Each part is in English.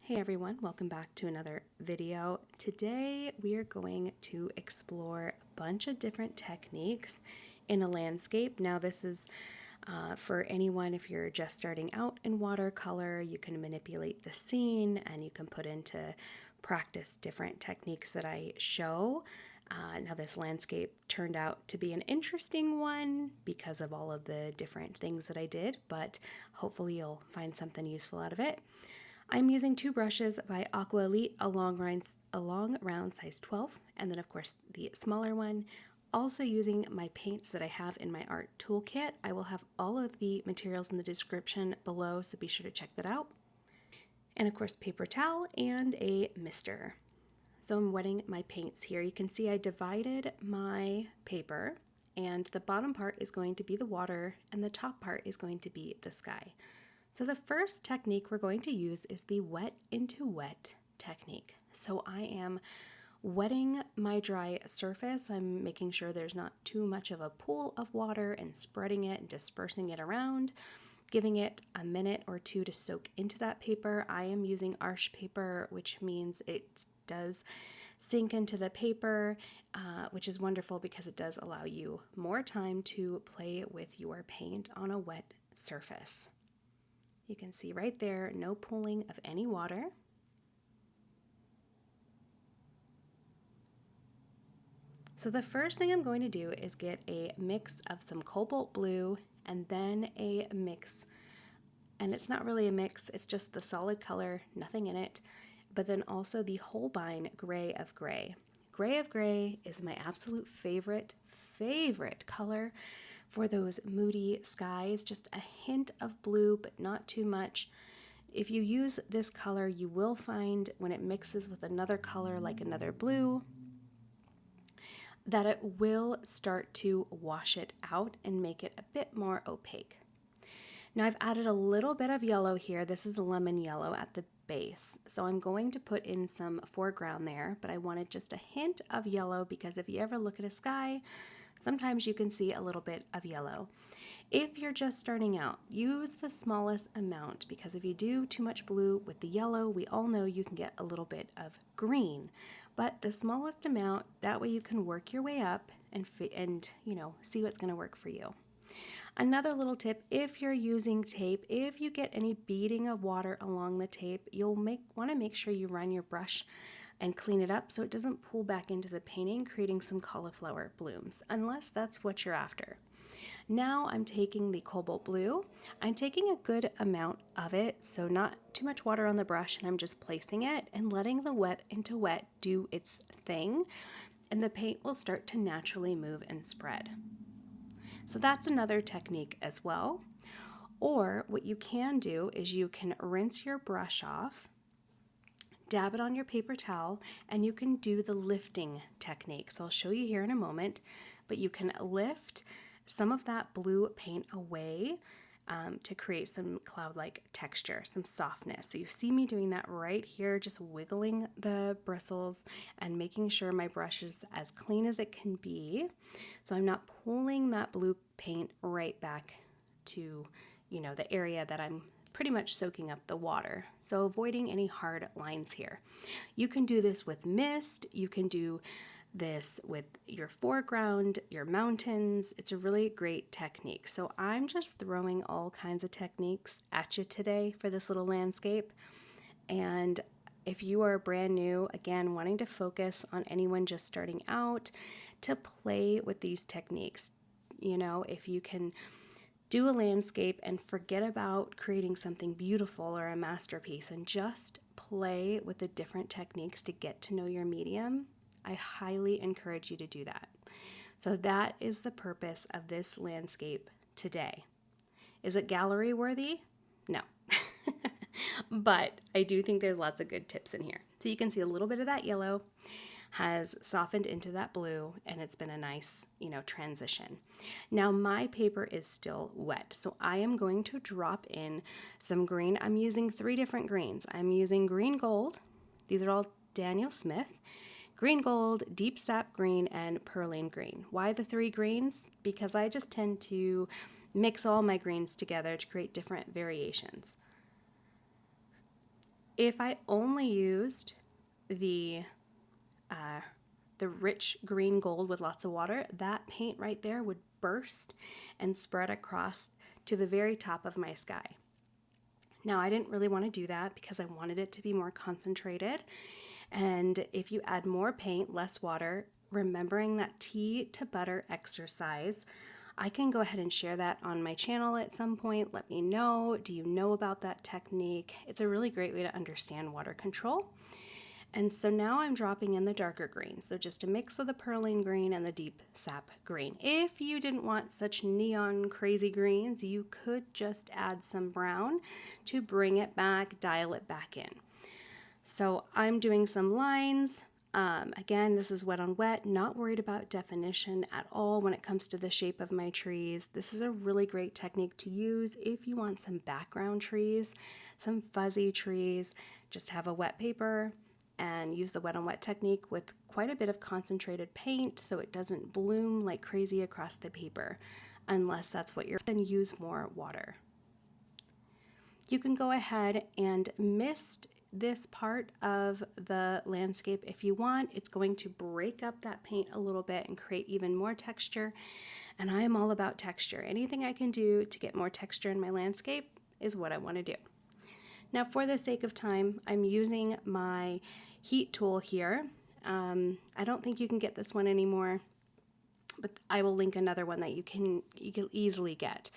Hey everyone, welcome back to another video. Today we are going to explore a bunch of different techniques in a landscape. Now this is for anyone, if you're just starting out in watercolor, you can manipulate the scene and you can put into practice different techniques that I show. Now this landscape turned out to be an interesting one because of all of the different things that I did, but hopefully you'll find something useful out of it. I'm using two brushes by Aqua Elite, a long round size 12, and then of course the smaller one. Also using my paints that I have in my art toolkit. I will have all of the materials in the description below, so be sure to check that out. And of course paper towel and a mister. So I'm wetting my paints here. You can see I divided my paper, and the bottom part is going to be the water and the top part is going to be the sky. So the first technique we're going to use is the wet into wet technique. So I am wetting my dry surface. I'm making sure there's not too much of a pool of water and spreading it and dispersing it around, giving it a minute or two to soak into that paper. I am using Arch paper, which means it does sink into the paper, which is wonderful because it does allow you more time to play with your paint on a wet surface. You can see right there, no pooling of any water. So the first thing I'm going to do is get a mix of some cobalt blue and then a mix, and it's not really a mix, it's just the solid color, nothing in it, but then also the Holbein Gray of Gray. Gray of Gray is my absolute favorite color for those moody skies, just a hint of blue, but not too much. If you use this color, you will find when it mixes with another color, like another blue, that it will start to wash it out and make it a bit more opaque. Now I've added a little bit of yellow here. This is lemon yellow at the base. So I'm going to put in some foreground there, but I wanted just a hint of yellow because if you ever look at a sky, sometimes you can see a little bit of yellow. If you're just starting out, use the smallest amount because if you do too much blue with the yellow, we all know you can get a little bit of green. But the smallest amount, that way you can work your way up and see what's going to work for you. Another little tip, if you're using tape, if you get any beading of water along the tape, you'll want to make sure you run your brush and clean it up so it doesn't pull back into the painting, creating some cauliflower blooms, unless that's what you're after. Now I'm taking the cobalt blue. I'm taking a good amount of it, so not too much water on the brush, and I'm just placing it and letting the wet into wet do its thing, and the paint will start to naturally move and spread. So that's another technique as well. Or what you can do is you can rinse your brush off, dab it on your paper towel, and you can do the lifting technique. So I'll show you here in a moment, but you can lift some of that blue paint away to create some cloud-like texture, some softness. So you see me doing that right here, just wiggling the bristles and making sure my brush is as clean as it can be. So I'm not pulling that blue paint right back to, the area that I'm pretty much soaking up the water. So avoiding any hard lines here. You can do this with mist, you can do this with your foreground, your mountains. It's a really great technique. So I'm just throwing all kinds of techniques at you today for this little landscape. And if you are brand new, again, wanting to focus on anyone just starting out, to play with these techniques. If you can do a landscape and forget about creating something beautiful or a masterpiece and just play with the different techniques to get to know your medium, I highly encourage you to do that. So that is the purpose of this landscape today. Is it gallery worthy? No. But I do think there's lots of good tips in here. So you can see a little bit of that yellow has softened into that blue, and it's been a nice, transition. Now my paper is still wet, so I am going to drop in some green. I'm using 3 different greens. I'm using green gold. These are all Daniel Smith. Green gold, deep sap green, and perlane green. Why the 3 greens? Because I just tend to mix all my greens together to create different variations. If I only used the rich green gold with lots of water, that paint right there would burst and spread across to the very top of my sky. Now, I didn't really want to do that because I wanted it to be more concentrated. And if you add more paint, less water, remembering that tea to butter exercise, I can go ahead and share that on my channel at some point. Let me know. Do you know about that technique? It's a really great way to understand water control. And so now I'm dropping in the darker green. So just a mix of the perling green and the deep sap green. If you didn't want such neon crazy greens, you could just add some brown to bring it back, dial it back in. So I'm doing some lines. Again, this is wet on wet, not worried about definition at all when it comes to the shape of my trees. This is a really great technique to use if you want some background trees, some fuzzy trees. Just have a wet paper and use the wet on wet technique with quite a bit of concentrated paint so it doesn't bloom like crazy across the paper, unless that's what you're going to use more water. You can go ahead and mist this part of the landscape if you want. It's going to break up that paint a little bit and create even more texture. And I am all about texture. Anything I can do to get more texture in my landscape is what I want to do. Now, for the sake of time, I'm using my heat tool here. I don't think you can get this one anymore, but I will link another one that you can easily get.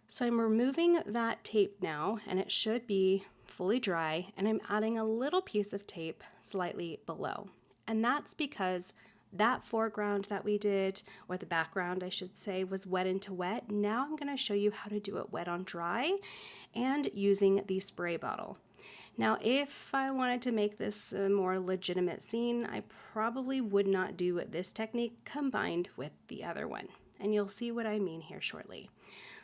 So I'm removing that tape now, and it should be fully dry, and I'm adding a little piece of tape slightly below. And that's because that foreground that we did, or the background I should say, was wet into wet. Now I'm going to show you how to do it wet on dry and using the spray bottle. Now, if I wanted to make this a more legitimate scene, I probably would not do this technique combined with the other one. And you'll see what I mean here shortly.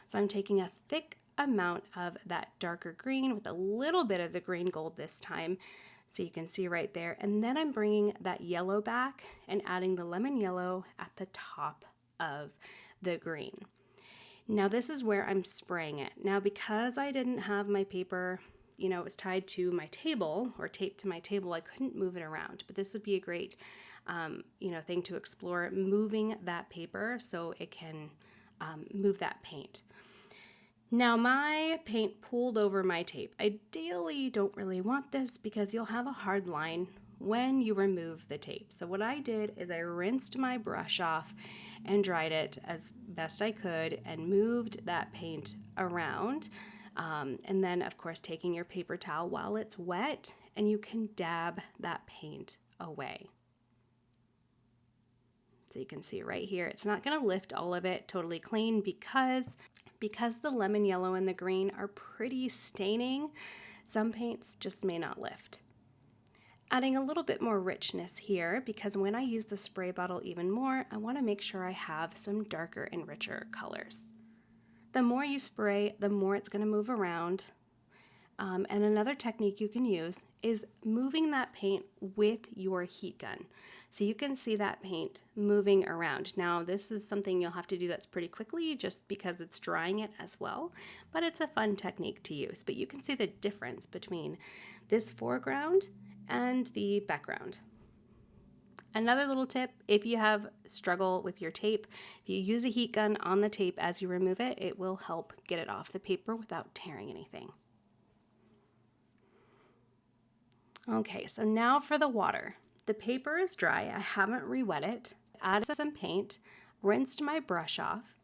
So I'm taking a thick amount of that darker green with a little bit of the green gold this time, so you can see right there. And then I'm bringing that yellow back and adding the lemon yellow at the top of the green. Now this is where I'm spraying it. Now because I didn't have my paper, it was tied to my table or taped to my table, I couldn't move it around. But this would be a great, thing to explore, moving that paper so it can move that paint. Now my paint pooled over my tape. Ideally, you don't really want this because you'll have a hard line when you remove the tape. So what I did is I rinsed my brush off and dried it as best I could and moved that paint around. And then, of course, taking your paper towel while it's wet, and you can dab that paint away. So you can see right here, it's not going to lift all of it totally clean because the lemon yellow and the green are pretty staining. Some paints just may not lift. Adding a little bit more richness here because when I use the spray bottle even more, I want to make sure I have some darker and richer colors. The more you spray, the more it's going to move around. And another technique you can use is moving that paint with your heat gun. So you can see that paint moving around. Now this is something you'll have to do that's pretty quickly just because it's drying it as well, but it's a fun technique to use. But you can see the difference between this foreground and the background. Another little tip, if you have struggle with your tape, if you use a heat gun on the tape as you remove it, it will help get it off the paper without tearing anything. Okay, so now for the water. The paper is dry. I haven't re-wet it. Added some paint, rinsed my brush off,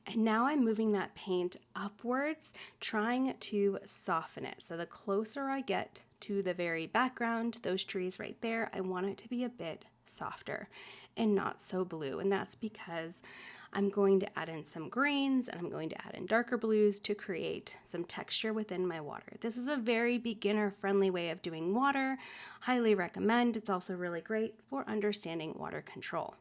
and now I'm moving that paint upwards, trying to soften it. So the closer I get to the very background, those trees right there, I want it to be a bit softer and not so blue. And that's because I'm going to add in some greens and I'm going to add in darker blues to create some texture within my water. This is a very beginner-friendly way of doing water. Highly recommend. It's also really great for understanding water control.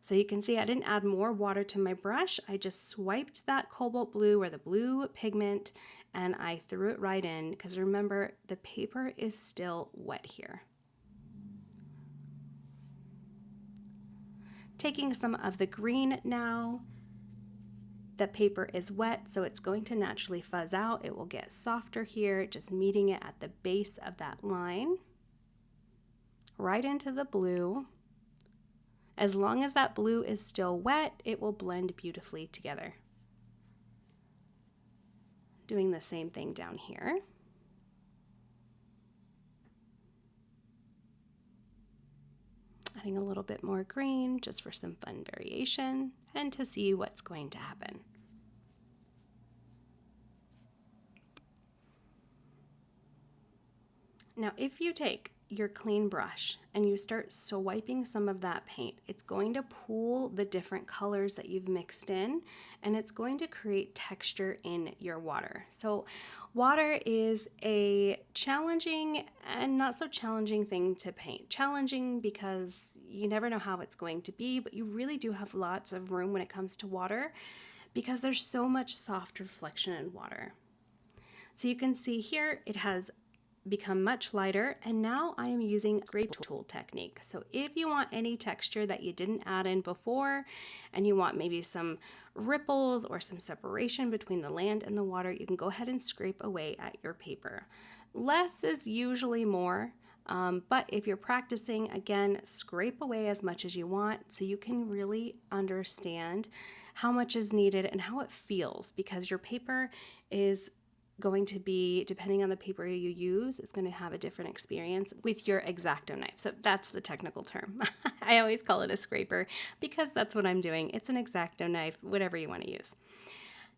So you can see I didn't add more water to my brush. I just swiped that cobalt blue or the blue pigment and I threw it right in because remember, the paper is still wet here. Taking some of the green now the paper is wet, so it's going to naturally fuzz out. It will get softer here, just meeting it at the base of that line, right into the blue. As long as that blue is still wet, it will blend beautifully together. Doing the same thing down here. Adding a little bit more green just for some fun variation and to see what's going to happen. Now, if you take your clean brush and you start swiping some of that paint, it's going to pull the different colors that you've mixed in, and it's going to create texture in your water. So water is a challenging and not so challenging thing to paint. Challenging because you never know how it's going to be, but you really do have lots of room when it comes to water because there's so much soft reflection in water. So you can see here it has become much lighter, and now I am using scrape tool technique. So if you want any texture that you didn't add in before and you want maybe some ripples or some separation between the land and the water, you can go ahead and scrape away at your paper. Less is usually more, but if you're practicing, again, scrape away as much as you want so you can really understand how much is needed and how it feels, because your paper is going to be, depending on the paper you use, it's going to have a different experience with your X-Acto knife. So that's the technical term. I always call it a scraper because that's what I'm doing. It's an X-Acto knife, whatever you want to use.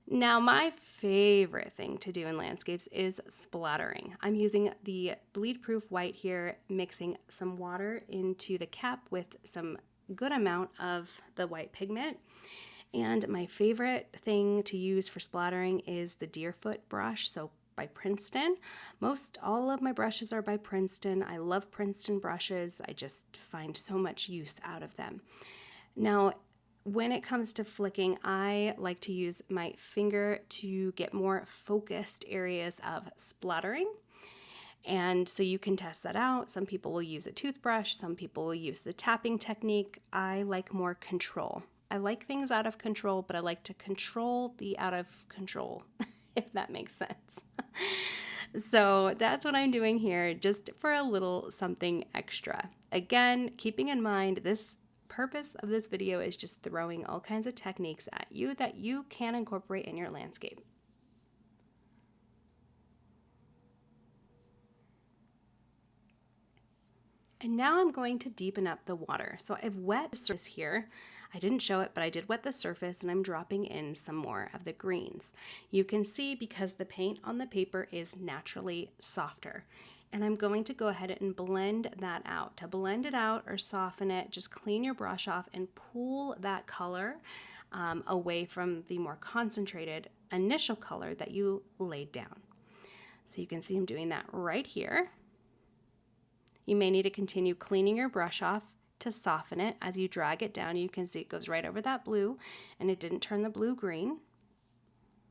Now, my favorite thing to do in landscapes is splattering. I'm using the bleed-proof white here, mixing some water into the cap with some good amount of the white pigment. And my favorite thing to use for splattering is the Deerfoot brush, so by Princeton. Most all of my brushes are by Princeton. I love Princeton brushes. I just find so much use out of them. Now, when it comes to flicking, I like to use my finger to get more focused areas of splattering. And so you can test that out. Some people will use a toothbrush. Some people will use the tapping technique. I like more control. I like things out of control, but I like to control the out of control, if that makes sense. So that's what I'm doing here, just for a little something extra. Again, keeping in mind this purpose of this video is just throwing all kinds of techniques at you that you can incorporate in your landscape. And now I'm going to deepen up the water. So I've wet the surface here. I didn't show it, but I did wet the surface, and I'm dropping in some more of the greens. You can see because the paint on the paper is naturally softer. And I'm going to go ahead and blend that out. To blend it out or soften it, just clean your brush off and pull that color away from the more concentrated initial color that you laid down. So you can see I'm doing that right here. You may need to continue cleaning your brush off to soften it. As you drag it down, you can see it goes right over that blue, and it didn't turn the blue green.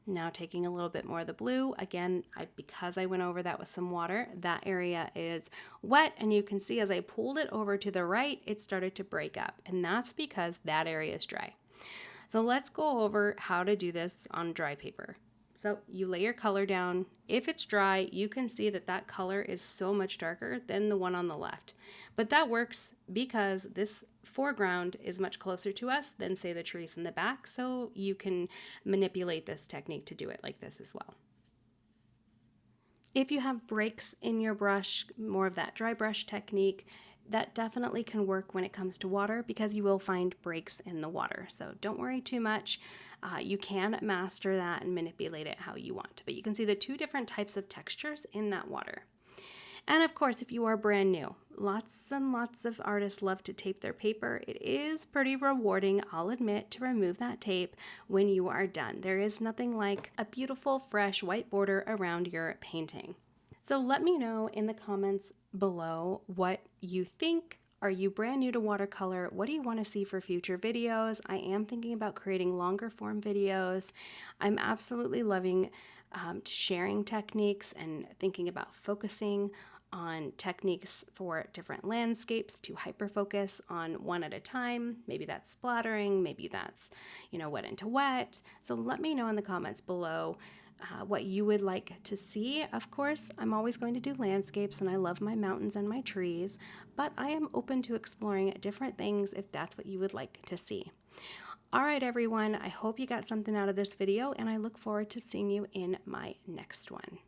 Now taking a little bit more of the blue, again, because I went over that with some water, that area is wet, and you can see as I pulled it over to the right, it started to break up, and that's because that area is dry. So let's go over how to do this on dry paper. So you lay your color down. If it's dry, you can see that that color is so much darker than the one on the left. But that works because this foreground is much closer to us than, say, the trees in the back. So you can manipulate this technique to do it like this as well. If you have breaks in your brush, more of that dry brush technique, that definitely can work when it comes to water because you will find breaks in the water. So don't worry too much. You can master that and manipulate it how you want. But you can see the two different types of textures in that water. And of course, if you are brand new, lots and lots of artists love to tape their paper. It is pretty rewarding, I'll admit, to remove that tape when you are done. There is nothing like a beautiful, fresh white border around your painting. So let me know in the comments below what you think. Are you brand new to watercolor? What do you want to see for future videos? I am thinking about creating longer form videos. I'm absolutely loving to sharing techniques and thinking about focusing on techniques for different landscapes, to hyperfocus on one at a time. Maybe that's splattering, maybe that's, wet into wet. So let me know in the comments below what you would like to see. Of course, I'm always going to do landscapes, and I love my mountains and my trees, but I am open to exploring different things if that's what you would like to see. All right, everyone, I hope you got something out of this video, and I look forward to seeing you in my next one.